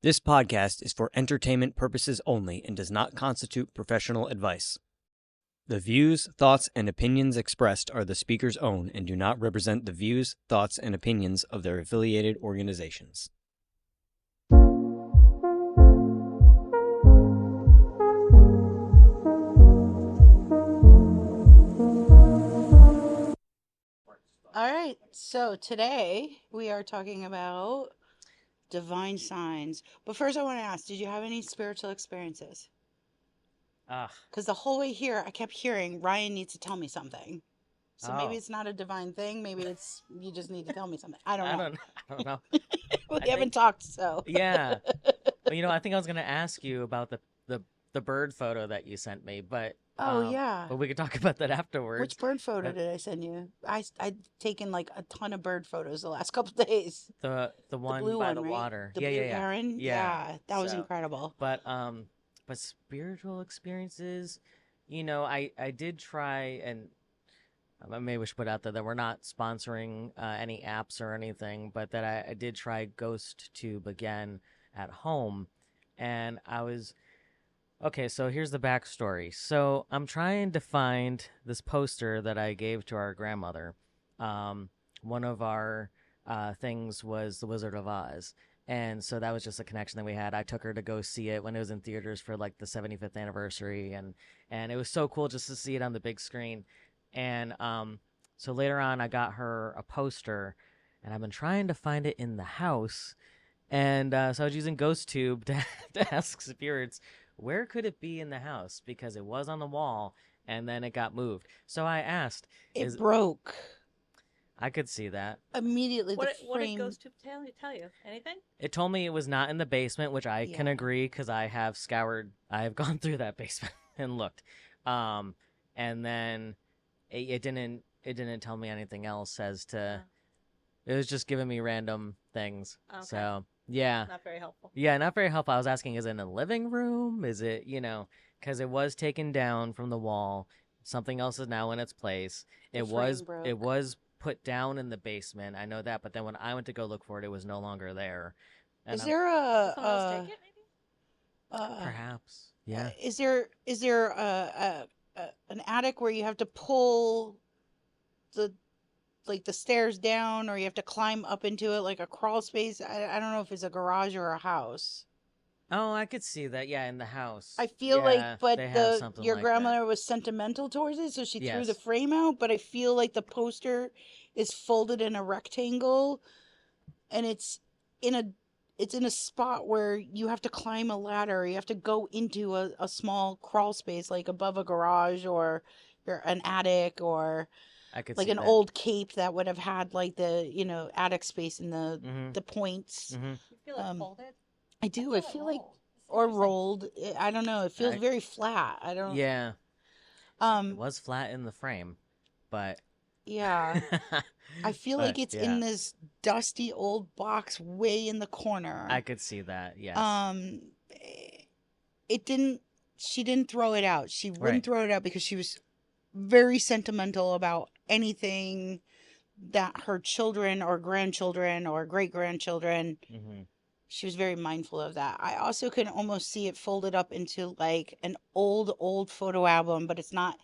This podcast is for entertainment purposes only and does not constitute professional advice. The views, thoughts, and opinions expressed are the speaker's own and do not represent the views, thoughts, and opinions of their affiliated organizations. All right, so today we are talking about divine signs. But first I want to ask, did you have any spiritual experiences? Because the whole way here, I kept hearing, Ryan needs to tell me something. So maybe it's not a divine thing. Maybe it's, you just need to tell me something. I don't know. I don't know. We haven't talked, so. Yeah. Well, I think I was going to ask you about the bird photo that you sent me, but yeah. but we could talk about that afterwards. Which bird photo did I send you? I'd taken like a ton of bird photos the last couple days. The one blue by one, the right? water. The blue heron? Yeah. That was incredible. But spiritual experiences, I did try, and maybe we should put out there that we're not sponsoring any apps or anything, but that I did try Ghost Tube again at home, and I was okay. So here's the backstory. So I'm trying to find this poster that I gave to our grandmother. One of our things was The Wizard of Oz. And so that was just a connection that we had. I took her to go see it when it was in theaters for like the 75th anniversary. And it was so cool just to see it on the big screen. And so later on, I got her a poster, and I've been trying to find it in the house. And so I was using GhostTube to ask spirits, where could it be in the house? Because it was on the wall, and then it got moved. So I asked. It broke. I could see that. Immediately, what did GhostTube tell you? Anything? It told me it was not in the basement, which I can agree because I have gone through that basement and looked. And then it didn't tell me anything else as to. It was just giving me random things. Okay. So yeah. Not very helpful. Yeah, not very helpful. I was asking, is it in a living room? Is it, because it was taken down from the wall. Something else is now in its place. It was put down in the basement. I know that, but then when I went to go look for it, it was no longer there. And is there a take it, maybe? Perhaps. Yeah. Is there an attic where you have to pull the stairs down, or you have to climb up into it like a crawl space? I don't know if it's a garage or a house. Oh, I could see that. Yeah, in the house. I feel but your like grandmother that. Was sentimental towards it, so she threw Yes. the frame out. But I feel like the poster is folded in a rectangle, and it's in a spot where you have to climb a ladder. You have to go into a small crawl space, like above a garage or an attic, or I could like see an that. old cape that would have had like the attic space and the points. Mm-hmm. You feel it folded? I do. I feel like or rolled. I don't know. It feels very flat. I don't. Yeah. It was flat in the frame, but yeah. I feel like it's in this dusty old box way in the corner. I could see that. Yes. She didn't throw it out. She wouldn't throw it out because she was very sentimental about anything that her children or grandchildren or great-grandchildren. Mm-hmm. She was very mindful of that. I also can almost see it folded up into like an old photo album, but it's not.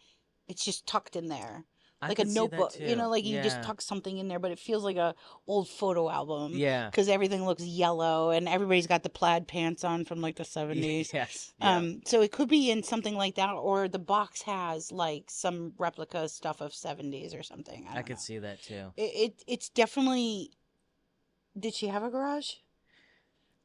It's just tucked in there. Like a notebook, you just tuck something in there, but it feels like a old photo album. Yeah. Because everything looks yellow and everybody's got the plaid pants on from like the 70s. Yes. Yeah. So it could be in something like that, or the box has like some replica stuff of 70s or something. I could see that too. It's definitely. Did she have a garage?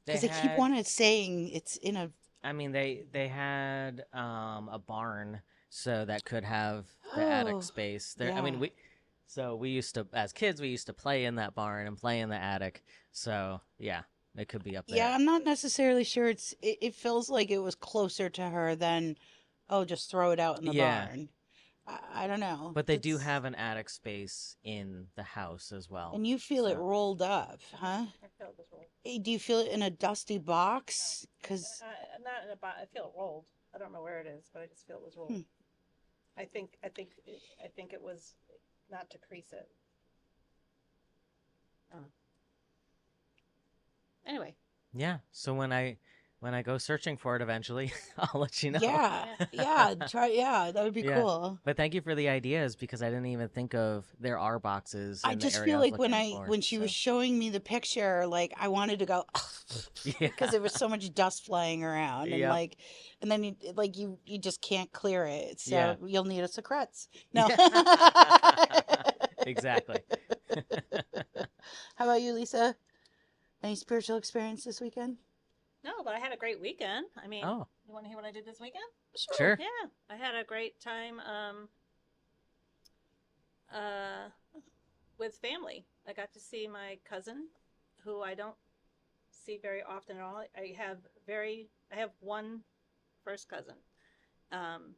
Because they keep on saying it's in a. I mean, they had a barn. So that could have the attic space there. Yeah. I mean, we used to, as kids, we used to play in that barn and play in the attic. So yeah, it could be up there. Yeah, I'm not necessarily sure. It feels like it was closer to her than, just throw it out in the barn. I don't know. But they do have an attic space in the house as well. And you feel it rolled up, huh? I feel it was rolled. Do you feel it in a dusty box? Because not in a box. I feel it rolled. I don't know where it is, but I just feel it was rolled. I think it was not to crease it. Anyway, Yeah. So when I go searching for it eventually, I'll let you know. Yeah, yeah, try. Yeah, that would be Yeah. cool. But thank you for the ideas because I didn't even think of there are boxes I in the just area feel I was like when looking I for. when she was So showing me the picture, like I wanted to go yeah. because there was so much dust flying around, and Yep. like, and then you just can't clear it, Yeah. so you'll need a secrets. No. Yeah. Exactly. How about you, Lisa? Any spiritual experience this weekend? No, but I had a great weekend. I mean, Oh, you want to hear what I did this weekend? Sure. sure. Yeah, I had a great time uh, with family. I got to see my cousin, who I don't see very often at all. I have one first cousin. Um,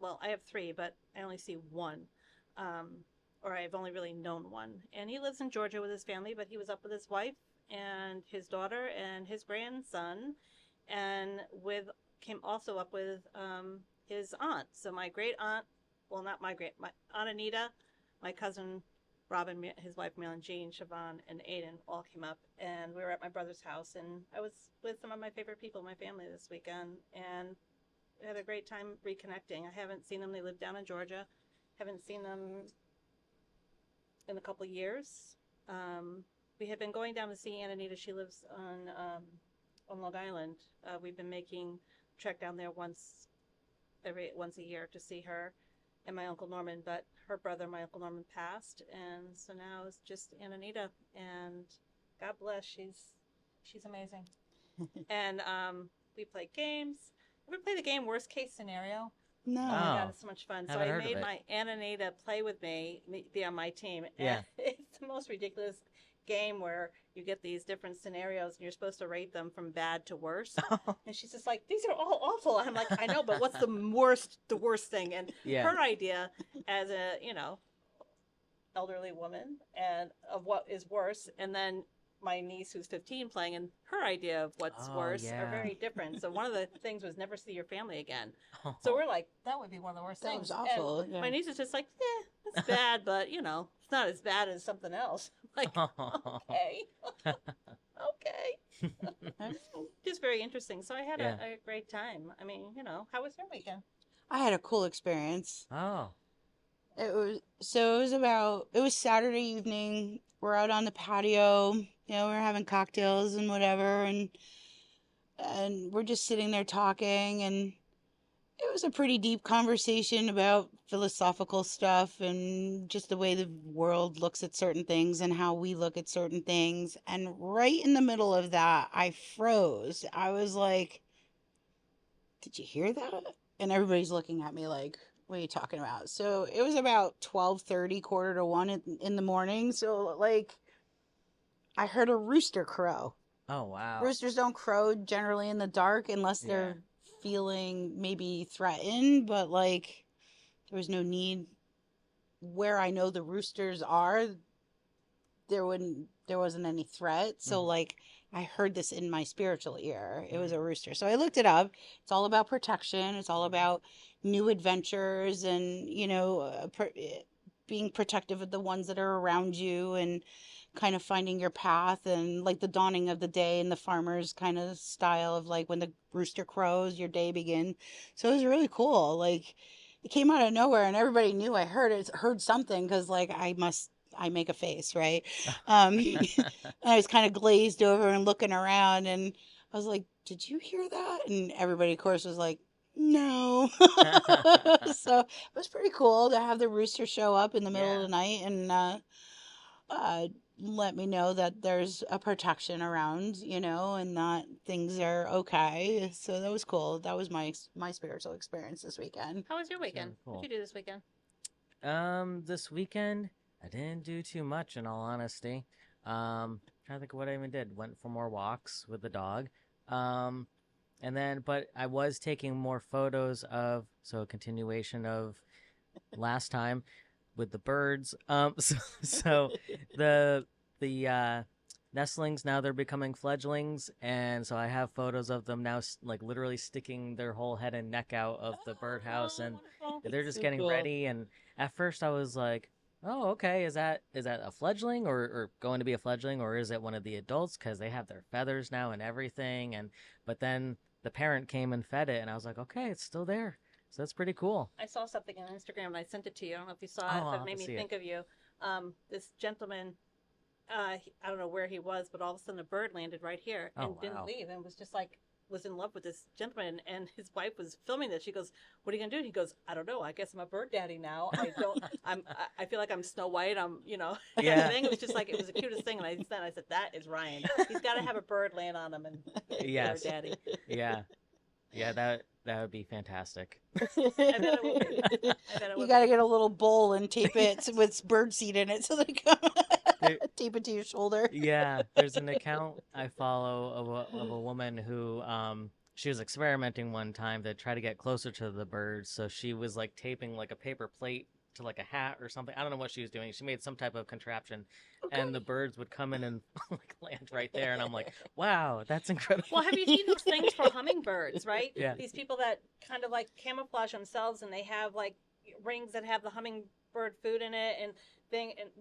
well, I have three, but I only see one. Um, or I've only really known one. And he lives in Georgia with his family, but he was up with his wife and his daughter and his grandson, and with came also up with his aunt. So my great aunt, well, not my aunt Anita, my cousin Robin, his wife Marilyn Jean, Siobhan, and Aiden all came up, and we were at my brother's house, and I was with some of my favorite people in my family this weekend, and had a great time reconnecting. I haven't seen them. They live down in Georgia. Haven't seen them in a couple of years. We have been going down to see Aunt Anita. She lives on Long Island. We've been making trek down there once a year to see her and my Uncle Norman. But her brother, my Uncle Norman, passed, and so now it's just Aunt Anita. And God bless, she's amazing. And we played games. Ever play the game Worst Case Scenario? No. Oh my God, Oh, it's so much fun. So haven't I heard of made it. my Aunt Anita play with me, be on my team. Yeah. And it's the most ridiculous game where you get these different scenarios and you're supposed to rate them from bad to worse. And she's just like, these are all awful. I'm like, I know, but what's the worst thing? And Yeah. her idea as a, elderly woman and of what is worse, and then my niece who's 15 playing, and her idea of what's Oh, worse yeah. are very different. So one of the things was never see your family again. So we're like, that would be one of the worst That things. was awful. And Yeah. my niece is just like, it's bad, but it's not as bad as something else. Like, okay, okay, just very interesting. So I had Yeah. a great time. I mean, how was your weekend? I had a cool experience. Oh. It was Saturday evening. We're out on the patio, we're having cocktails and whatever, and we're just sitting there talking, and it was a pretty deep conversation about philosophical stuff and just the way the world looks at certain things and how we look at certain things. And right in the middle of that, I froze. I was like, "Did you hear that?" And everybody's looking at me like, "What are you talking about?" So it was about 12:30, quarter to 1 in the morning. So like I heard a rooster crow. Oh, wow. Roosters don't crow generally in the dark unless they're feeling maybe threatened, but like there was no need. Where I know the roosters are, there wasn't any threat. So like I heard this in my spiritual ear. It was a rooster. So I looked it up. It's all about protection. It's all about new adventures and, being protective of the ones that are around you and kind of finding your path and like the dawning of the day and the farmer's kind of style of like when the rooster crows, your day begins. So it was really cool. Like it came out of nowhere and everybody knew I heard something because like I make a face, right? And I was kind of glazed over and looking around and I was like, did you hear that? And everybody, of course, was like, no. So it was pretty cool to have the rooster show up in the middle of the night and uh, let me know that there's a protection around, and that things are okay. So that was cool. That was my spiritual experience this weekend. How was your weekend? Sounds cool. What did you do this weekend? This weekend I didn't do too much in all honesty. Trying to think of what I even did. Went for more walks with the dog. But I was taking more photos so a continuation of last time with the birds. So the nestlings now they're becoming fledglings, and so I have photos of them now, like literally sticking their whole head and neck out of the birdhouse, and Wonderful. they're just So getting cool. ready. And at first I was like, oh, okay, is that a fledgling or going to be a fledgling, or is it one of the adults? Because they have their feathers now and everything. But then the parent came and fed it, and I was like, okay, it's still there. So that's pretty cool. I saw something on Instagram and I sent it to you. I don't know if you saw Oh, it, I'll but have it made to me see think of you. This gentleman, I don't know where he was, but all of a sudden a bird landed right here Oh, and didn't wow. leave, and was just like, was in love with this gentleman. And his wife was filming this. She goes, "What are you gonna do?" And he goes, "I don't know. I guess I'm a bird daddy now. I don't. I feel like I'm Snow White. I'm, Yeah. thing." It was just like, it was the cutest thing. And I said, that is Ryan. He's got to have a bird land on him and Yes. bird daddy. Yeah. Yeah, that would be fantastic. I bet it would be. I bet it You would got to be. get a little bowl and tape it with bird seed in it so they come. Tape it to your shoulder. Yeah, there's an account I follow of a woman who she was experimenting one time to try to get closer to the birds, so she was like taping like a paper plate to like a hat or something. I don't know what she was doing. She made some type of contraption, and the birds would come in and like land right there, and I'm like, wow, that's incredible. Well, have you seen those things for hummingbirds, right? Yeah. These people that kind of like camouflage themselves, and they have like rings that have the hummingbird food in it and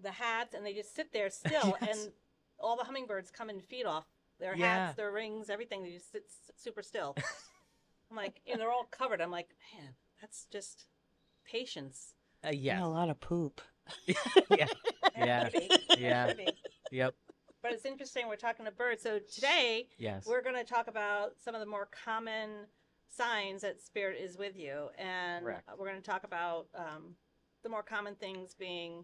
the hats, and they just sit there still, Yes. and all the hummingbirds come and feed off their Yeah. hats, their rings, everything. They just sit super still. I'm like, and they're all covered. I'm like, man, that's just patience. Yes. And a lot of poop. Yeah. Yeah. Maybe. Yeah. Maybe. Yep. But it's interesting. We're talking to birds. So today, Yes. we're going to talk about some of the more common signs that spirit is with you, and Correct. we're going to talk about the more common things being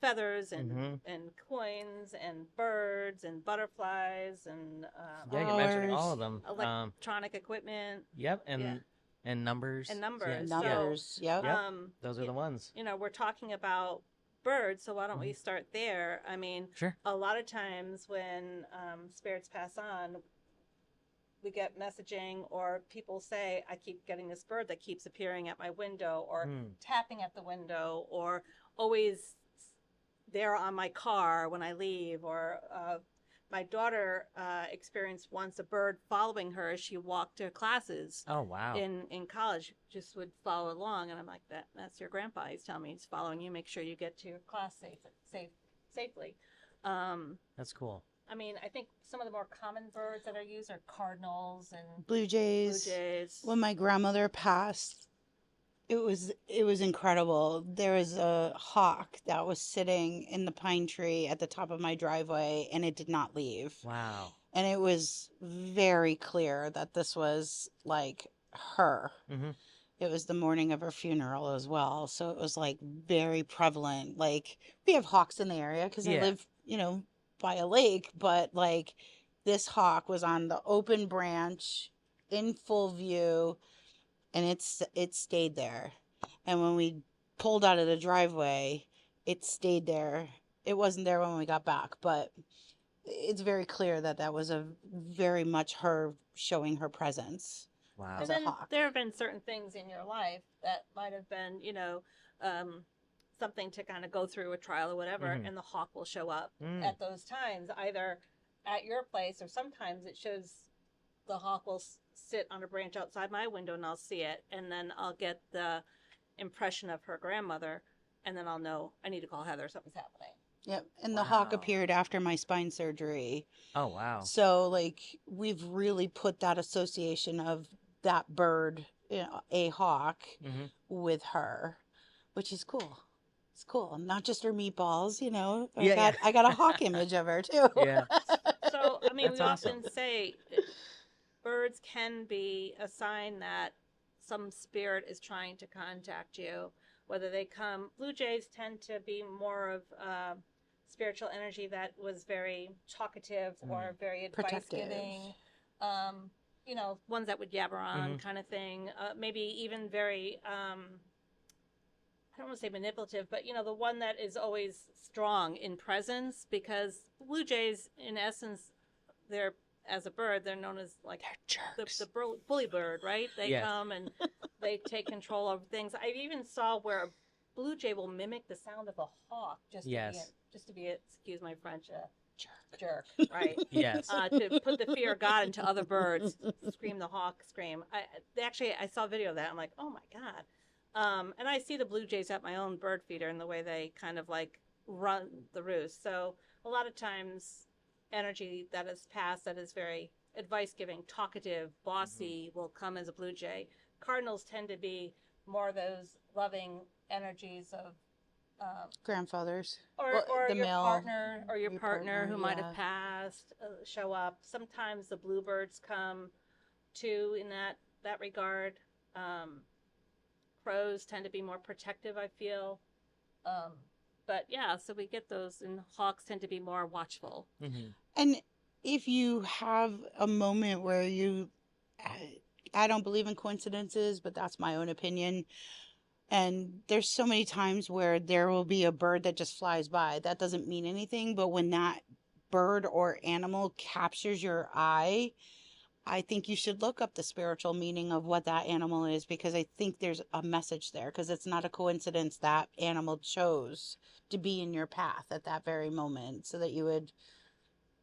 feathers and Mhm. and coins and birds and butterflies and Yeah, you're mentioning Flowers. all of them. electronic equipment Yep, and Yeah. and numbers. and numbers. Yes. Numbers. Yep. Yep. Those are the ones. We're talking about birds, so why don't we start there? I mean, Sure. a lot of times when spirits pass on, we get messaging or people say, I keep getting this bird that keeps appearing at my window or tapping at the window or always there on my car when I leave. Or my daughter experienced once a bird following her as she walked to classes Oh wow. in college, just would follow along. And I'm like, that's your grandpa. He's telling me he's following you. Make sure you get to your class safely. That's cool. I mean, I think some of the more common birds that are used are cardinals and Blue blue jays. jays. When my grandmother passed, it was incredible. There was a hawk that was sitting in the pine tree at the top of my driveway, and it did not leave. Wow. And it was very clear that this was like her. Mhm. It was the morning of her funeral as well, so it was like very prevalent. Like we have hawks in the area because I Yeah. live, by a lake, but like this hawk was on the open branch in full view, and it stayed there. And when we pulled out of the driveway, it stayed there. It wasn't there when we got back, but it's very clear that that was a very much her showing her presence. Wow. And as a then hawk. there have been certain things in your life that might have been, something to kind of go through a trial or whatever, Mhm. and the hawk will show up Mm. at those times, either at your place or sometimes it shows the hawk will sit on a branch outside my window and I'll see it, and then I'll get the impression of her grandmother, and then I'll know I need to call Heather, something's happening. Yep. And the hawk Wow. appeared after my spine surgery. Oh wow. So, like, we've really put that association of that bird, a hawk, Mhm. with her, which is cool. It's cool. Not just her meatballs, Yeah, I got a hawk image of her, too. Yeah. So, I mean, That's we awesome. often say birds can be a sign that some spirit is trying to contact you. Whether they come, blue jays tend to be more of spiritual energy that was very talkative or very advice Protective. giving. Ones that would yabber on kind of thing. Maybe even very, I don't want to say manipulative, but the one that is always strong in presence, because blue jays, in essence, they're, as a bird, they're known as like They're jerks. the bully bird, right? They Yes. come and they take control of things. I even saw where a blue jay will mimic the sound of a hawk just Yes. to be, excuse my French, Jerk. jerk, right? Yes. To put the fear of God into other birds, scream the hawk scream. I saw a video of that. I'm like, oh my God. And I see the blue jays at my own bird feeder and the way they kind of like run the roost. So a lot of times, energy that is passed that is very advice giving, talkative, bossy will come as a blue jay. Cardinals tend to be more those loving energies of Grandfathers. or Well, or the your male- partner or your your partner partner, who might have yeah. passed show up. Sometimes the bluebirds come too in that regard. Crows tend to be more protective, I feel. Um, but yeah, so we get those, and hawks tend to be more watchful. Mm-hmm. And if you have a moment where I don't believe in coincidences, but that's my own opinion. And there's so many times where there will be a bird that just flies by. That doesn't mean anything, but when that bird or animal captures your eye, I think you should look up the spiritual meaning of what that animal is, because I think there's a message there, because it's not a coincidence that animal chose to be in your path at that very moment so that you would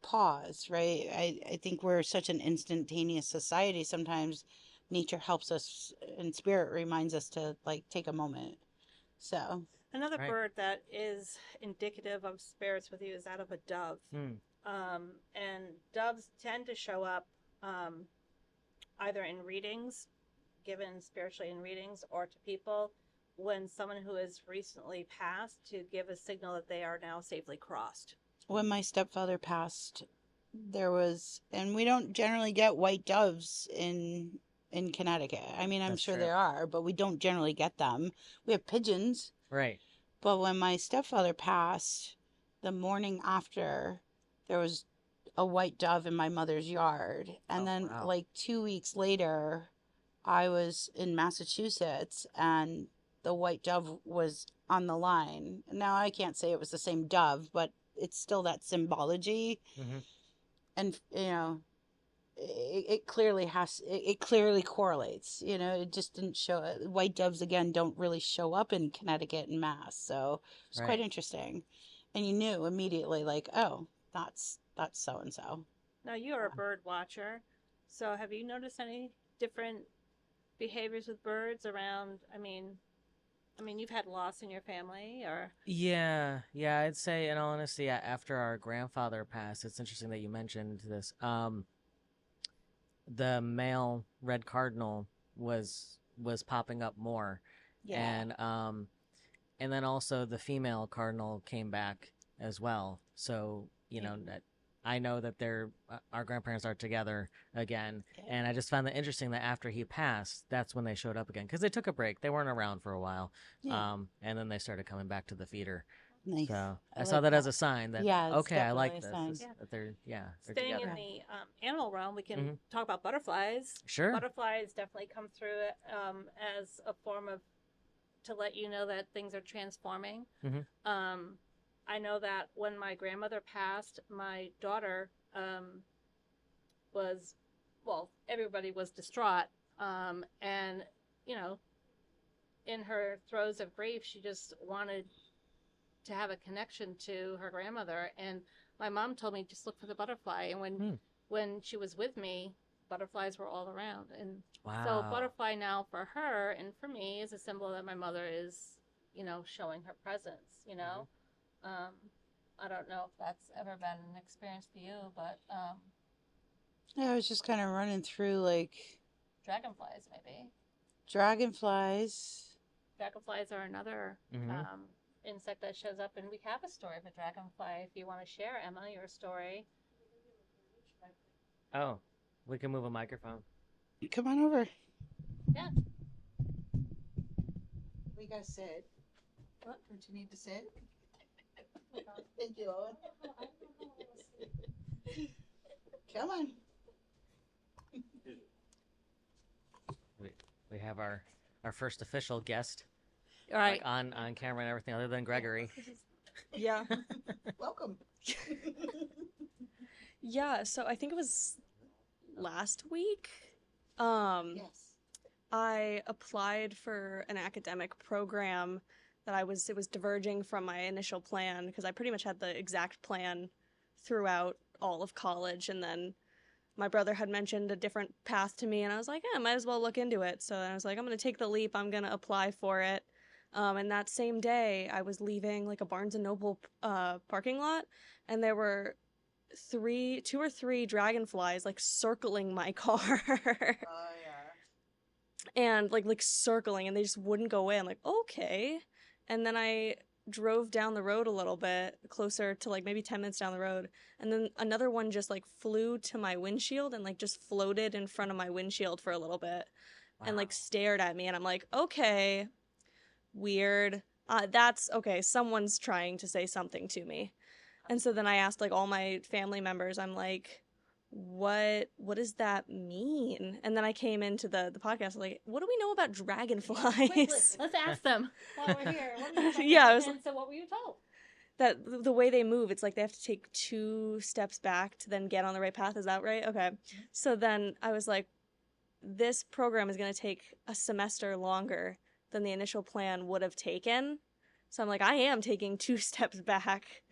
pause, right? I think we're such an instantaneous society. Sometimes nature helps us and spirit reminds us to like take a moment. So, Another Right. bird that is indicative of spirits with you is that of a dove. Mm. And doves tend to show up either in readings, given spiritually in readings, or to people when someone who has recently passed to give a signal that they are now safely crossed. when my stepfather passed, there was, and we don't generally get white doves in Connecticut. I mean, I'm That's sure true. there are, but we don't generally get them. We have pigeons, Right. but when my stepfather passed, the morning after, there was a white dove in my mother's yard. And Oh, then, wow. like 2 weeks later, I was in Massachusetts and the white dove was on the line. Now, I can't say it was the same dove, but it's still that symbology. Mm-hmm. And, it clearly it clearly correlates. It just didn't show. White doves, again, don't really show up in Connecticut and Mass. So it's quite Right. interesting. And you knew immediately, like, oh, that's so and so. Now, you are a bird watcher, so have you noticed any different behaviors with birds around? I mean, you've had loss in your family, or Yeah, I'd say, in all honesty, after our grandfather passed, it's interesting that you mentioned this. The male red cardinal was popping up more, Yeah. and then also the female cardinal came back as well. So that I know that our grandparents are together again, and I just found that interesting that after he passed, that's when they showed up again, because they took a break. They weren't around for a while, Yeah. and then they started coming back to the feeder. Nice. So I like saw that as a sign that Yeah, it's okay, I like definitely a this. sign. is Yeah. That they're staying together. in the animal realm, we can Mhm. talk about butterflies. Sure. Butterflies definitely come through it as a form of to let you know that things are transforming. Mhm. I know that when my grandmother passed, my daughter was, well, everybody was distraught, and in her throes of grief, she just wanted to have a connection to her grandmother. And my mom told me, just look for the butterfly. And when she was with me, butterflies were all around. And so Wow. butterfly now for her and for me is a symbol that my mother is, showing her presence, I don't know if that's ever been an experience for you, but Yeah, I was just kind of running through like dragonflies maybe. dragonflies. Dragonflies are another Mhm. insect that shows up, and we have a story of a dragonfly. If you want to share, Emma, your story. Oh, we can move a microphone. Come on over. Yeah. We gotta sit. What? Don't you need to sit? Thank you, Owen. Come on. We have our first official guest, All right. like on camera and everything, other than Gregory. Yeah. Welcome. Yeah, so I think it was last week. Yes. I applied for an academic program that it was diverging from my initial plan, because I pretty much had the exact plan throughout all of college, and then my brother had mentioned a different path to me, and I was like, yeah, I might as well look into it. So I was like, I'm going to take the leap. I'm going to apply for it. And that same day, I was leaving like a Barnes & Noble parking lot, and there were two or three dragonflies like circling my car. Oh, yeah. And like circling, and they just wouldn't go in. Like, okay. And then I drove down the road a little bit closer to like maybe 10 minutes down the road, and then another one just like flew to my windshield and like just floated in front of my windshield for a little bit. Wow. And like stared at me, and I'm like, okay, weird. That's okay, someone's trying to say something to me. And so then I asked like all my family members, I'm like, what does that mean? And then I came into the podcast like, what do we know about dragonflies? Quickly, let's ask them while we're here. What do you know Yeah, so what were you told? That the way they move, it's like they have to take 2 steps back to then get on the right path. Is that right? Okay. Mm-hmm. So then I was like, this program is going to take a semester longer than the initial plan would have taken. So I'm like, I am taking 2 steps back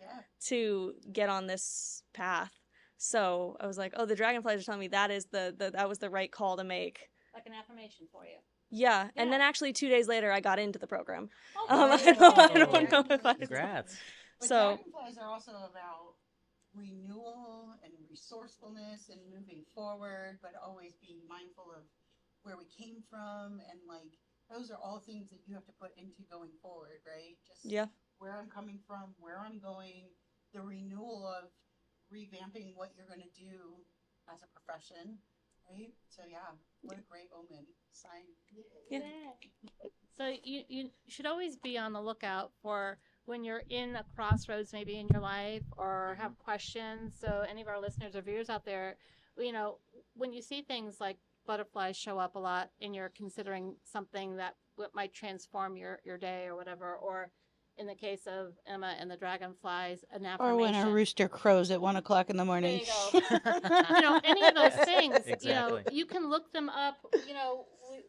to get on this path. So I was like, oh, the dragonflies are telling me that is that was the right call to make. Like an affirmation for you. Yeah. And then actually 2 days later, I got into the program. Oh, I don't know if I... Congrats. But so dragonflies are also about renewal and resourcefulness and moving forward, but always being mindful of where we came from, and like those are all things that you have to put into going forward, right? Just where I'm coming from, where I'm going, the renewal of revamping what you're going to do as a profession, right? So what a great omen sign. Yeah. So you should always be on the lookout for when you're in a crossroads maybe in your life, or have questions. So any of our listeners or viewers out there, when you see things like butterflies show up a lot and you're considering something that might transform your day or whatever, or in the case of Emma and the dragonflies, an affirmation. Or when a rooster crows at 1 o'clock in the morning. There you go. Any of those things, exactly. You can look them up.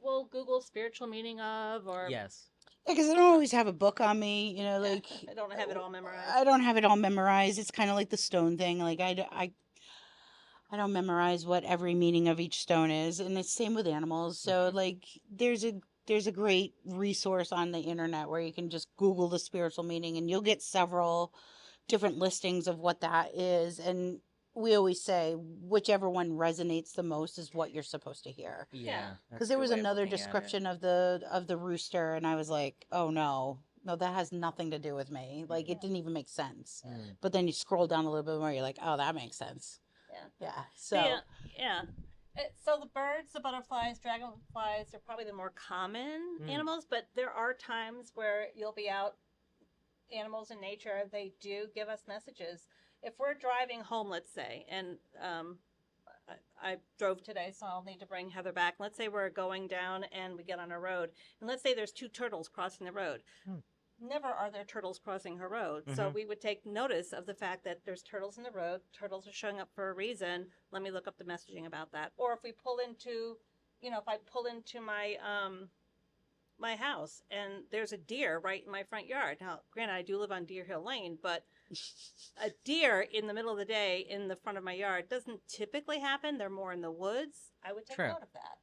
We'll Google spiritual meaning of, or yes. Because I don't always have a book on me, like I don't have it all memorized. I don't have it all memorized. It's kind of like the stone thing. Like I don't memorize what every meaning of each stone is, and it's same with animals. So like there's a great resource on the internet where you can just Google the spiritual meaning, and you'll get several different listings of what that is. And we always say whichever one resonates the most is what you're supposed to hear. Yeah. Because there was another description of the rooster, and I was like, oh no, that has nothing to do with me. Like it didn't even make sense. But then you scroll down a little bit more, you're like, oh, that makes sense. Yeah. So So the birds, the butterflies, dragonflies are probably the more common animals, but there are times where you'll be out, animals in nature, they do give us messages. If we're driving home, let's say, and I drove today, so I'll need to bring Heather back. Let's say we're going down and we get on a road, and let's say there's 2 turtles crossing the road. Never are there turtles crossing her road. So we would take notice of the fact that there's turtles in the road. Turtles are showing up for a reason. Let me look up the messaging about that. Or if we pull into, if I pull into my my house and there's a deer right in my front yard. Now, granted, I do live on Deer Hill Lane, but a deer in the middle of the day in the front of my yard doesn't typically happen. They're more in the woods. I would take note of that,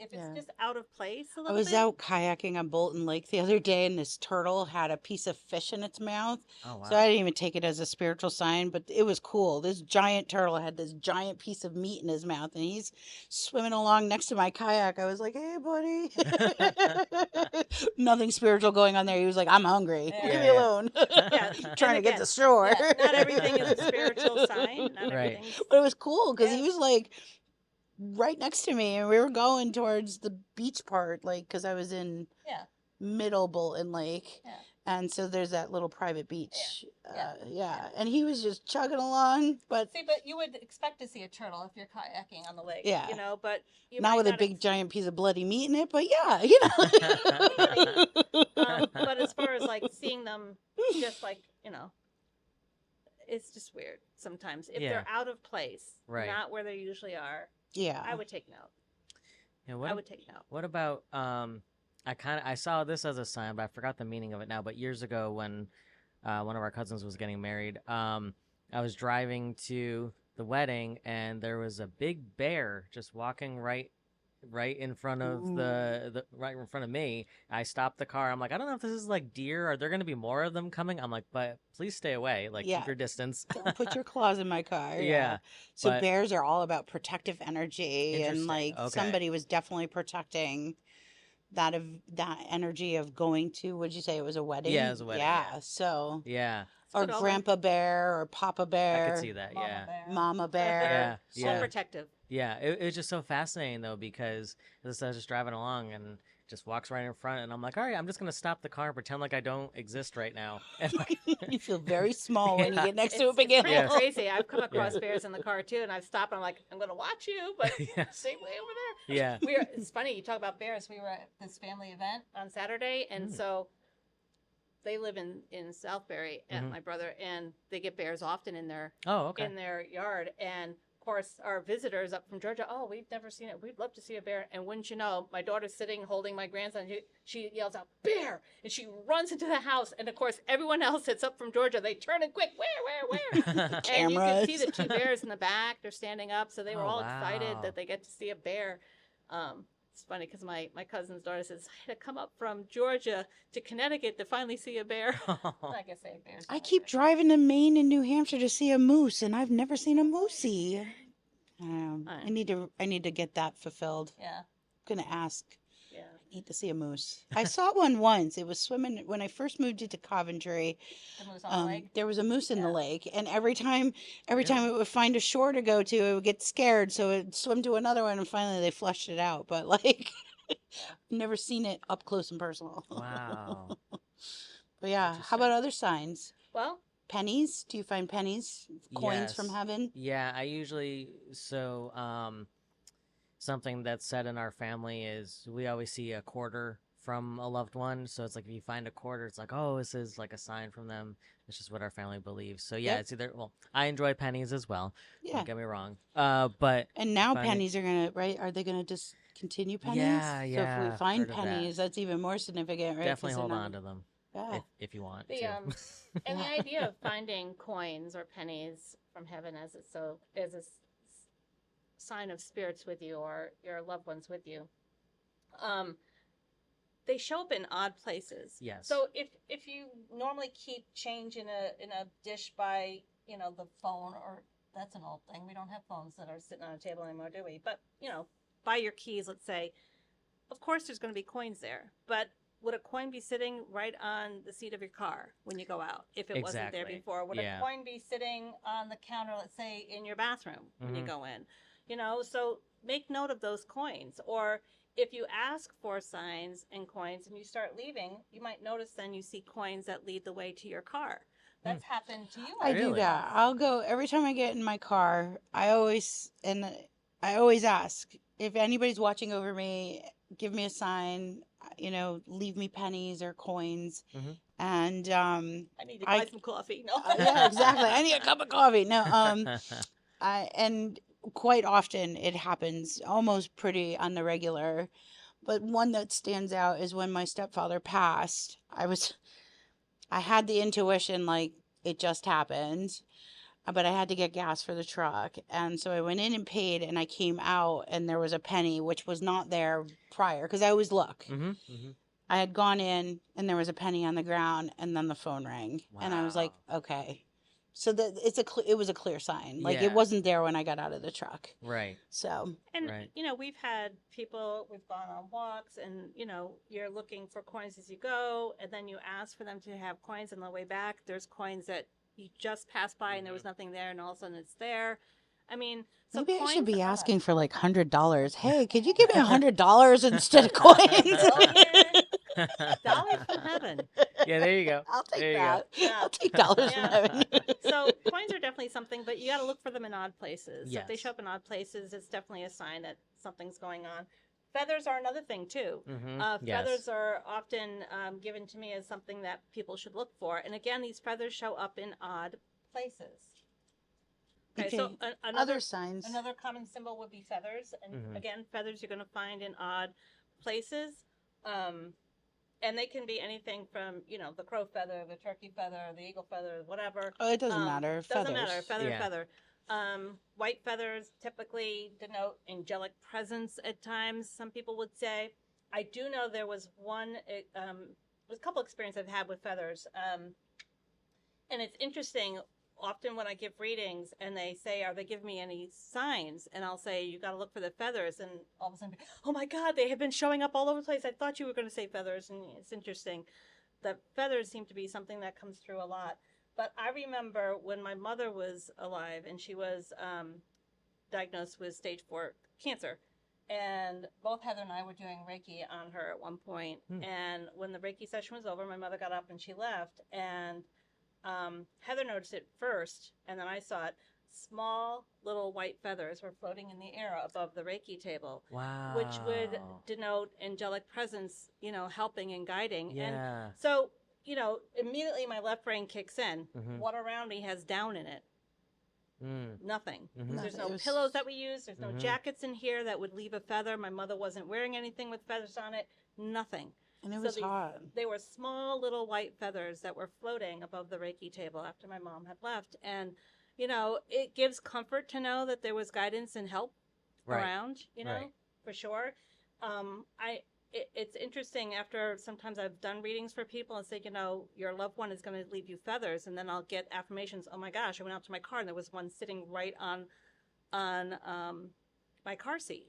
if it's just out of place a little bit. I was out kayaking on Bolton Lake the other day, and this turtle had a piece of fish in its mouth. Oh, wow. So I didn't even take it as a spiritual sign, but it was cool. This giant turtle had this giant piece of meat in his mouth, and he's swimming along next to my kayak. I was like, hey, buddy. Nothing spiritual going on there. He was like, I'm hungry. Leave me alone. Trying to get to shore. Not everything is a spiritual sign. Not everything. But it was cool because he was like right next to me, and we were going towards the beach part, like because I was in middle Bolton Lake, and so there's that little private beach. And he was just chugging along. But you would expect to see a turtle if you're kayaking on the lake. But you not with a big giant piece of bloody meat in it. But but as far as like seeing them, just like it's just weird sometimes if they're out of place, not where they usually are. I would take note. I would take note. What about I saw this as a sign, but I forgot the meaning of it now. But years ago, when one of our cousins was getting married, I was driving to the wedding, and there was a big bear just walking right in front of the right in front of me. I stopped the car. I'm like, I don't know if this is like deer. Are there going to be more of them coming? I'm like, but please stay away. Like, Yeah. keep your distance. Don't put your claws in my car. Yeah, So but- bears are all about protective energy, and Interesting, like okay. somebody was definitely protecting that energy of going to. What'd you say? It was a wedding. Yeah, it was a wedding, yeah. So Yeah, or good omen. Grandpa Bear or Papa I Bear. could see that. Mama Yeah. bear. Mama Bear. Yeah, So yeah. protective. Yeah, it was just so fascinating though, because I was just driving along and just walks right in front, and I'm like, all right, I'm just gonna stop the car and pretend like I don't exist right now. And like, You feel very small when you Yeah. get next to a It's big pretty animal. crazy. I've come across bears in the car too, and I've stopped and I'm like, I'm going to watch you, but Yes. stay way over there. yeah, It's funny, you talk about bears. We were at this family event on Saturday, and so they live in Southbury, and my brother, and they get bears often in their oh, okay. in their yard. And of course, our visitors up from Georgia, oh, we've never seen it. We'd love to see a bear. And wouldn't you know, my daughter's sitting holding my grandson. She yells out, bear! And she runs into the house. And of course, everyone else that's up from Georgia, they turn and quick, where? And you can see the two bears in the back. They're standing up. So they were Oh, all excited wow. that they get to see a bear. It's funny because my cousin's daughter says, I had to come up from Georgia to Connecticut to finally see a bear. I guess they have bears. I down keep there. driving to Maine and New Hampshire to see a moose, and I've never seen a moosey. I need to get that fulfilled. Yeah, I'm gonna ask. yeah. I need to see a moose. I saw one once. It was swimming when I first moved into Coventry. The moose on the lake. There was a moose in the Yeah. lake, and every time it would find a shore to go to, it would get scared, so it'd swim to another one, and finally they flushed it out. But like, never seen it up close and personal. Wow. But yeah, how about other signs? Well, Pennies? Do you find pennies, coins from Yes. heaven? Yeah, I usually something that's said in our family is we always see a quarter from a loved one. So it's like if you find a quarter, it's like, oh, this is like a sign from them. It's just what our family believes. So yeah, Yep. it's either I enjoy pennies as well. Yeah. Don't get me wrong. But And now Finding- pennies are gonna Are they gonna just continue pennies? Yeah, So if yeah, we find heard of that. pennies, that's even more significant, right? definitely 'Cause hold they're on not- to them Yeah. if you want the to. and the idea of finding coins or pennies from heaven as a sign of spirits with you or your loved ones with you. They show up in odd places. Yes. So if you normally keep change in a dish by the phone, or that's an old thing. We don't have phones that are sitting on a table anymore, do we? But by your keys, let's say. Of course, there's going to be coins there, but would a coin be sitting right on the seat of your car when you go out if it wasn't there Exactly. before? Would Yeah. a coin be sitting on the counter, let's say, in your bathroom when you Mhm. go in? So make note of those coins. Or if you ask for signs and coins and you start leaving, you might notice then you see coins that lead the way to your car. That's happened to you. I do Really? that. I'll go every time I get in my car. I always ask if anybody's watching over me. Give me a sign. Leave me pennies or coins. Mhm. And I need to buy some coffee. No. yeah, exactly. I need a cup of coffee. No, and quite often it happens almost pretty on the regular. But one that stands out is when my stepfather passed. I had the intuition like it just happened, but I had to get gas for the truck. And so I went in and paid, and I came out and there was a penny, which was not there prior because I always look. Mhm, mhm. I had gone in and there was a penny on the ground, and then the phone rang, and I was like, okay. So that it was a clear sign. Like Yeah. it wasn't there when I got out of the truck. Right. So And Right. we've had people, we've gone on walks, and you're looking for coins as you go, and then you ask for them to have coins on the way back. There's coins that you just passed by and there was nothing there, and all of a sudden it's there. I mean, so maybe I coins should be are- asking for like $100. Hey, could you give me $100 instead of coins? Dollars from heaven. Yeah, there you go. I'll take There you that. go. Yeah. I'll take dollars Yeah. from heaven. So coins are definitely something, but you got to look for them in odd places. So if they Yes. show up in odd places, it's definitely a sign that something's going on. Feathers are another thing too. Mhm, Feathers yes. are often given to me as something that people should look for. And again, these feathers show up in odd places. Okay, so Okay, another Other signs. another common symbol would be feathers. And Mhm. again, feathers you're going to find in odd places. And they can be anything from, the crow feather, the turkey feather, the eagle feather, whatever. Oh, it doesn't matter. Doesn't Feathers. matter. Feather, Yeah. feather. White feathers typically denote angelic presence at times, some people would say. I do know there was there's a couple experiences I've had with feathers. And it's interesting, often when I give readings and they say, are they giving me any signs? And I'll say, you got to look for the feathers. And all of a sudden, oh my God, they have been showing up all over the place. I thought you were going to say feathers. And it's interesting. The feathers seem to be something that comes through a lot. But I remember when my mother was alive and she was diagnosed with stage 4 cancer. And both Heather and I were doing Reiki on her at one point. And when the Reiki session was over, my mother got up and she left. And Heather noticed it first, and then I saw it. Small little white feathers were floating in the air above the Reiki table. Wow. Which would denote angelic presence, helping and guiding. Yeah. And so, immediately my left brain kicks in. What around me has down in it? Nothing. There's no pillows that we use. There's no jackets in here that would leave a feather. My mother wasn't wearing anything with feathers on it. Nothing. And it was hot. They were small little white feathers that were floating above the Reiki table after my mom had left. And, it gives comfort to know that there was guidance and help around, for sure. It's interesting after sometimes I've done readings for people and say, your loved one is going to leave you feathers. And then I'll get affirmations. Oh my gosh, I went out to my car and there was one sitting right on my car seat.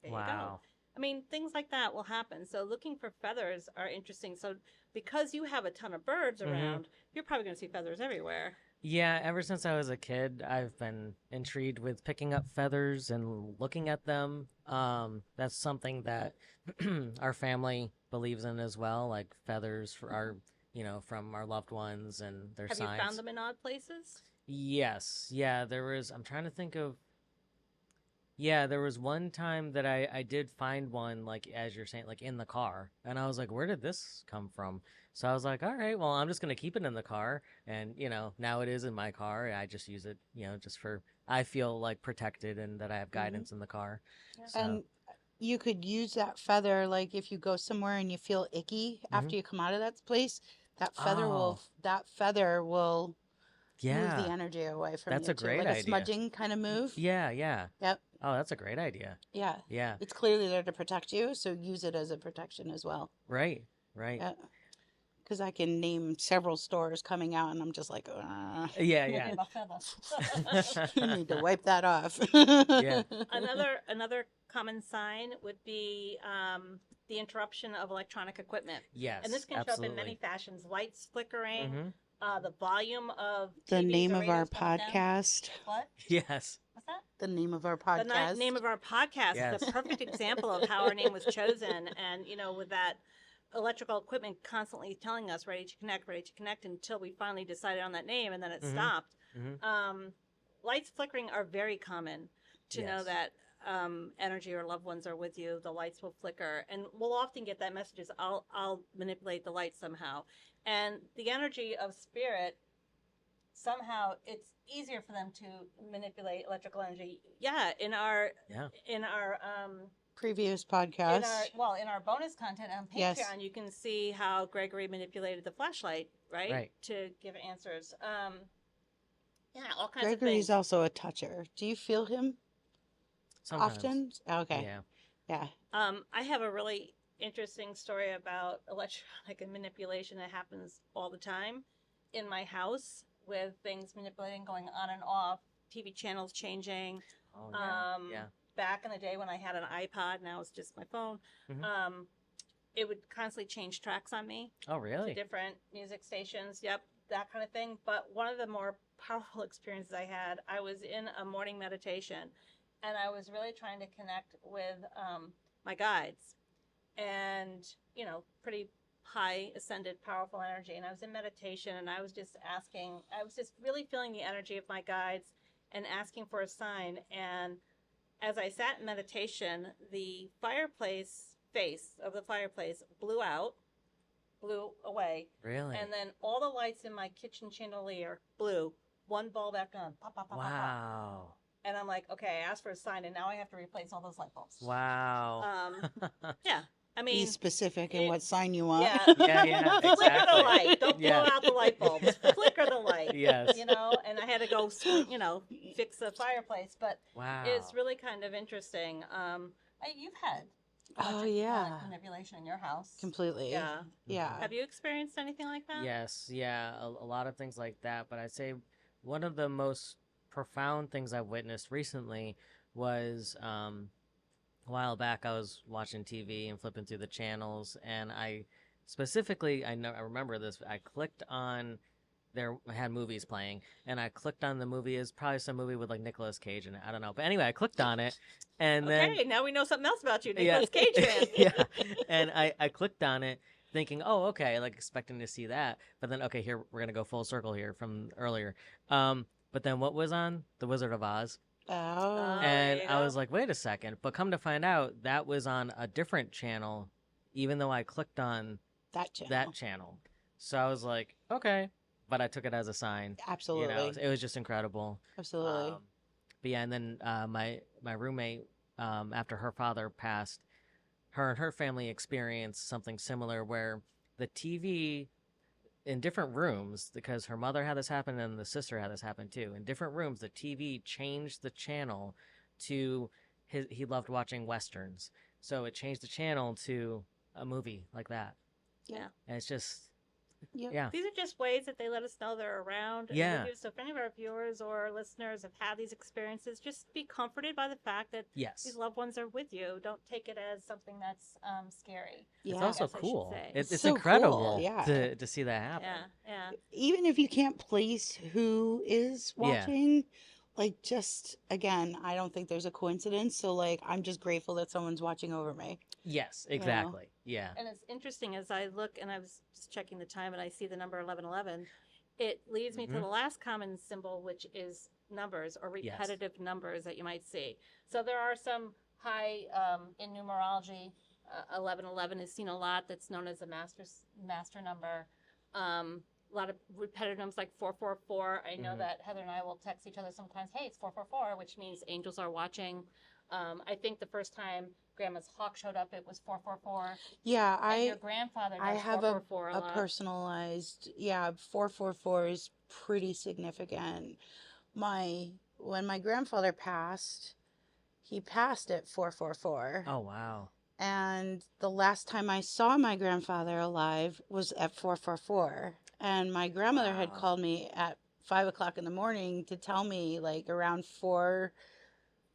There you go. I mean, things like that will happen. So looking for feathers are interesting. So because you have a ton of birds around, you're probably going to see feathers everywhere. Yeah, ever since I was a kid, I've been intrigued with picking up feathers and looking at them. That's something that our family believes in as well, like feathers for our, from our loved ones and their signs. Have you found them in odd places? Yes. Yeah, I'm trying to think of. Yeah, there was one time that I did find one, like, as you're saying, like, in the car. And I was like, where did this come from? So I was like, all right, well, I'm just going to keep it in the car. And, now it is in my car. I just use it, just I feel, like, protected and that I have guidance in the car. Yeah. So. And you could use that feather, like, if you go somewhere and you feel icky after you come out of that place, that feather will move the energy away from you. That's a great idea. Like a smudging kind of move. Yeah. Yep. Oh, that's a great idea. Yeah. Yeah. It's clearly there to protect you, so use it as a protection as well. Right. Yeah. Because I can name several stores coming out, and I'm just like, Yeah. You need to wipe that off. Yeah. Another common sign would be the interruption of electronic equipment. Yes, and this can show up in many fashions: lights flickering, the volume of the TVs name or of our radios going down. podcast. What? Yes. What's that? The name of our podcast. The name of our podcast is a perfect example of how our name was chosen, and with that electrical equipment constantly telling us ready to connect until we finally decided on that name, and then it stopped. Lights flickering are very common to know that energy or loved ones are with you. The lights will flicker, and we'll often get that message is I'll manipulate the light somehow. And the energy of spirit, somehow it's easier for them to manipulate electrical energy. Yeah, in our previous podcast. In our bonus content on Patreon, you can see how Gregory manipulated the flashlight, right? To give answers. All kinds of things. Gregory's also a toucher. Do you feel him Sometimes. often? Okay. Yeah. I have a really interesting story about electronic and manipulation that happens all the time in my house with things manipulating, going on and off, TV channels changing. Back in the day when I had an iPod, now it's just my phone, it would constantly change tracks on me. Oh, really? To different music stations. Yep, that kind of thing. But one of the more powerful experiences I had, I was in a morning meditation, and I was really trying to connect with my guides. And, pretty high ascended, powerful energy. And I was in meditation, and I was just really feeling the energy of my guides and asking for a sign. And as I sat in meditation, the fireplace face of the fireplace blew away. Really? And then all the lights in my kitchen chandelier blew. One bulb back on. Pop, pop, pop, pop, pop. And I'm like, okay, I asked for a sign, and now I have to replace all those light bulbs. Wow. Yeah. I Be mean, specific in it- what sign you want. yeah. Yeah, Flicker exactly. the light. Don't Yeah. blow out the light bulbs. Flicker the light. Yes. And I had to go, fix the fireplace. But Wow. it's really kind of interesting. You've had Oh, electric yeah. manipulation in your house. Completely. Yeah. Yeah. Have you experienced anything like that? Yes, yeah, a lot of things like that. But I'd say one of the most profound things I've witnessed recently was a while back. I was watching TV and flipping through the channels, and I remember this. I clicked on I had movies playing, and I clicked on the movie. It's probably some movie with like Nicolas Cage in it. I don't know, but anyway, I clicked on it, and Okay, then now we know something else about you, Nicolas Cage fan. yeah, and I clicked on it thinking, oh, okay, like expecting to see that, but then okay, here we're gonna go full circle here from earlier. But then what was on? The Wizard of Oz. Oh. And there you I go. was like, wait a second. But come to find out, that was on a different channel, even though I clicked on That channel. that channel. So I was like, okay. But I took it as a sign. Absolutely. It was just incredible. Absolutely. But yeah, and then my roommate, after her father passed, her and her family experienced something similar where the TV in different rooms, because her mother had this happen and the sister had this happen too. In different rooms, the TV changed the channel to he loved watching westerns, so it changed the channel to a movie like that. Yeah. And it's just Yep. yeah, These are just ways that they let us know they're around. and Yeah. So if any of our viewers or listeners have had these experiences, just be comforted by the fact that yes. these loved ones are with you. Don't take it as something that's scary. Yeah. It's also I guess I should cool. say. It's So incredible cool, yeah. to see that happen. Yeah. Even if you can't place who is Yeah. watching, like, just again, I don't think there's a coincidence. So, like, I'm just grateful that someone's watching over me. Yes, know? exactly. Yeah. And it's interesting as I look, and I was just checking the time, and I see the number 1111. It leads me to the last common symbol, which is numbers or Yes. repetitive numbers that you might see. So there are some high in numerology. 1111 is seen a lot. That's known as a master number. A lot of repetitive numbers like 444. I know that Heather and I will text each other sometimes. Hey, it's 444, which means angels are watching. I think the first time Grandma's hawk showed up, it was 444. Yeah, And your grandfather I does have 444 a lot. personalized, 444 is pretty significant. When my grandfather passed, he passed at 444. Oh wow. And the last time I saw my grandfather alive was at 444. And my grandmother had Wow. called me at 5 o'clock in the morning to tell me, like, around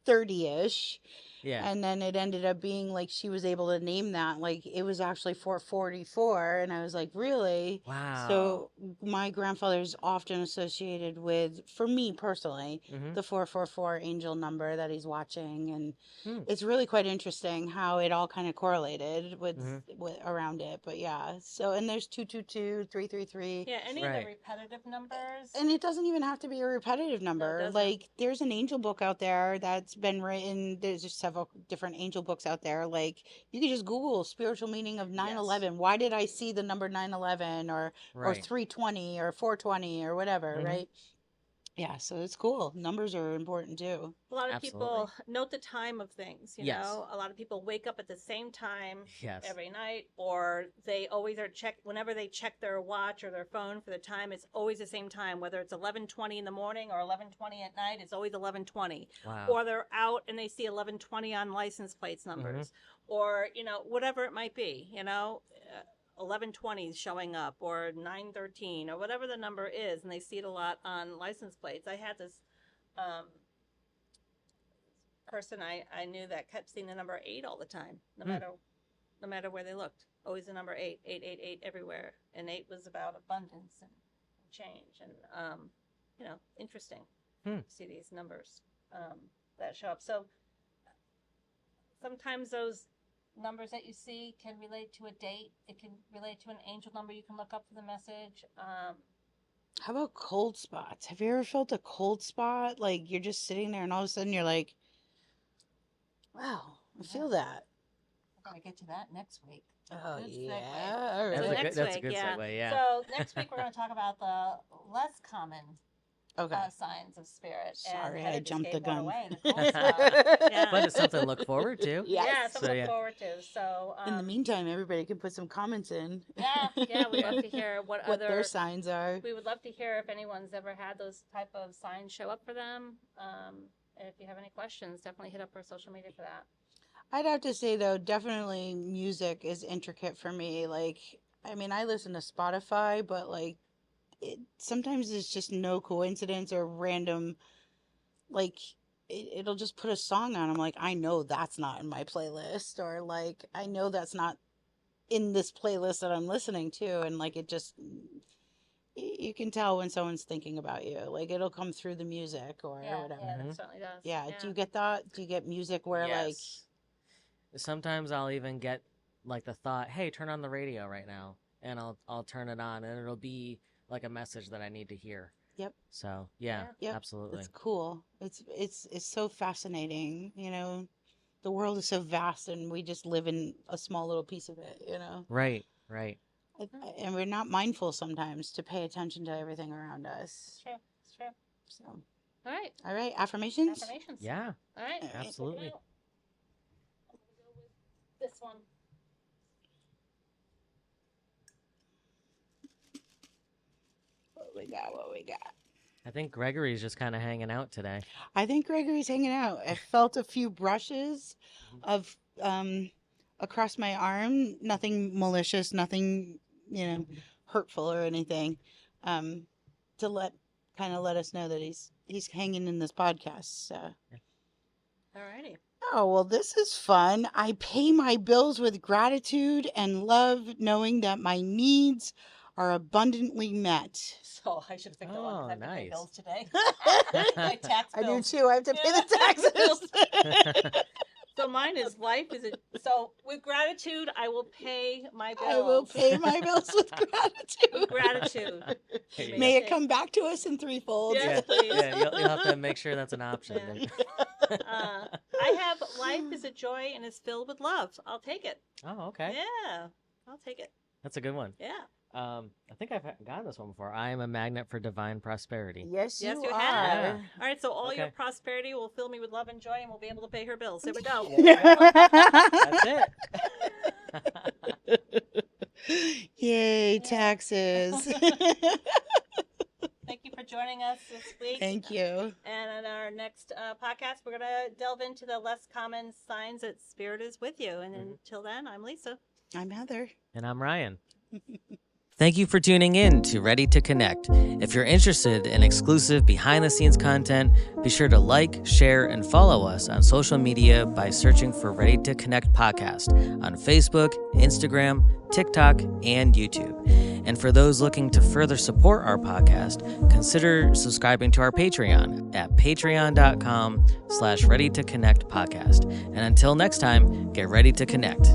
4:30ish. Yeah. And then it ended up being like she was able to name that. Like, it was actually 444. And I was like, really? Wow. So my grandfather is often associated with, for me personally, Mhm. the 444 angel number that he's watching. And Hmm. it's really quite interesting how it all kind of correlated with Mhm. around it. But yeah, so, and there's 222, 333. Yeah, any of Right. the repetitive numbers. And it doesn't even have to be a repetitive number. doesn't. Like, there's an angel book out there that's been written. There's just several different angel books out there. Like, you can just Google spiritual meaning of 9/11. Why did I see the number 9/11 or Right. 320 or 420 or whatever, Mhm. right? Yeah, so it's cool. Numbers are important too. A lot of Absolutely. people note the time of things, Yes. A lot of people wake up at the same time Yes. every night, or they always are whenever they check their watch or their phone for the time, it's always the same time, whether it's 11:20 in the morning or 11:20 at night, it's always 11:20. Wow. Or they're out and they see 11:20 on license plates numbers, or, whatever it might be, 1120 is showing up, or 913, or whatever the number is, and they see it a lot on license plates. I had this person I knew that kept seeing the number 8 all the time, no matter where they looked. Always the number 8, 888 everywhere, and 8 was about abundance and change, and interesting to see these numbers that show up. So sometimes those numbers that you see can relate to a date. It can relate to an angel number. You can look up for the message. How about cold spots? Have you ever felt a cold spot? Like, you're just sitting there and all of a sudden you're like, wow, I feel that. We're going to get to that next week. Oh, Good segue. yeah. All That's right. a next good, that's a week, good yeah. segue, yeah. So next week we're going to talk about the less common Okay. signs of spirit. Sorry, and Heather I just jumped gave the one gun. away in the cold spot. Yeah. But it's something to look forward to. Yes. Yeah, something So, to yeah. look forward to. So In the meantime, everybody can put some comments in. yeah, we'd love to hear what what other their signs are. We would love to hear if anyone's ever had those type of signs show up for them. And if you have any questions, definitely hit up our social media for that. I'd have to say though, definitely music is intricate for me. Like, I mean, I listen to Spotify, but like, sometimes it's just no coincidence or random. Like, it'll just put a song on. I'm like, I know that's not in my playlist, or like, I know that's not in this playlist that I'm listening to, and like, it just, you can tell when someone's thinking about you. Like, it'll come through the music or whatever. Yeah, that certainly does. Yeah. Do you get that? Do you get music where Yes. Sometimes I'll even get like the thought, "Hey, turn on the radio right now," and I'll turn it on, and it'll be like a message that I need to hear. Yep. So yeah, Yep. absolutely. It's cool. It's so fascinating. You know, the world is so vast, and we just live in a small little piece of it. You know. Right. Right. And we're not mindful sometimes to pay attention to everything around us. It's true. So, All right. all right, affirmations. Affirmations. Yeah. All right. Absolutely. Check it out. I'm gonna go with this one. What we got? I think Gregory's just kind of hanging out today. I think Gregory's hanging out. I felt a few brushes of across my arm. Nothing malicious. Nothing hurtful or anything. To let us know that he's hanging in this podcast. So. All righty. Oh, well, this is fun. I pay my bills with gratitude and love, knowing that my needs are abundantly met. So I should pick the one 'cause I have to pay nice. bills today. My tax I do bills. too. I have to pay the taxes. So mine is so with gratitude, I will pay my bills. I will pay my bills with gratitude. With gratitude. There you May go. it come back to us in threefold. Yeah. Yeah, please. yeah, you'll have to make sure that's an option. I have life is a joy and is filled with love. I'll take it. Oh, okay. Yeah, I'll take it. That's a good one. Yeah. I think I've gotten this one before. I am a magnet for divine prosperity. Yes, Yes, you you are. have. All right, so all your Okay. prosperity will fill me with love and joy, and we'll be able to pay her bills. Here we go. That's it. Yay, taxes. Thank you for joining us this week. Thank you. And in our next podcast, we're going to delve into the less common signs that spirit is with you. And until then, I'm Lisa. I'm Heather. And I'm Ryan. Thank you for tuning in to Ready to Connect. If you're interested in exclusive behind-the-scenes content, be sure to like, share, and follow us on social media by searching for Ready to Connect Podcast on Facebook, Instagram, TikTok, and YouTube. And for those looking to further support our podcast, consider subscribing to our Patreon at patreon.com/readytoconnectpodcast. And until next time, get ready to connect.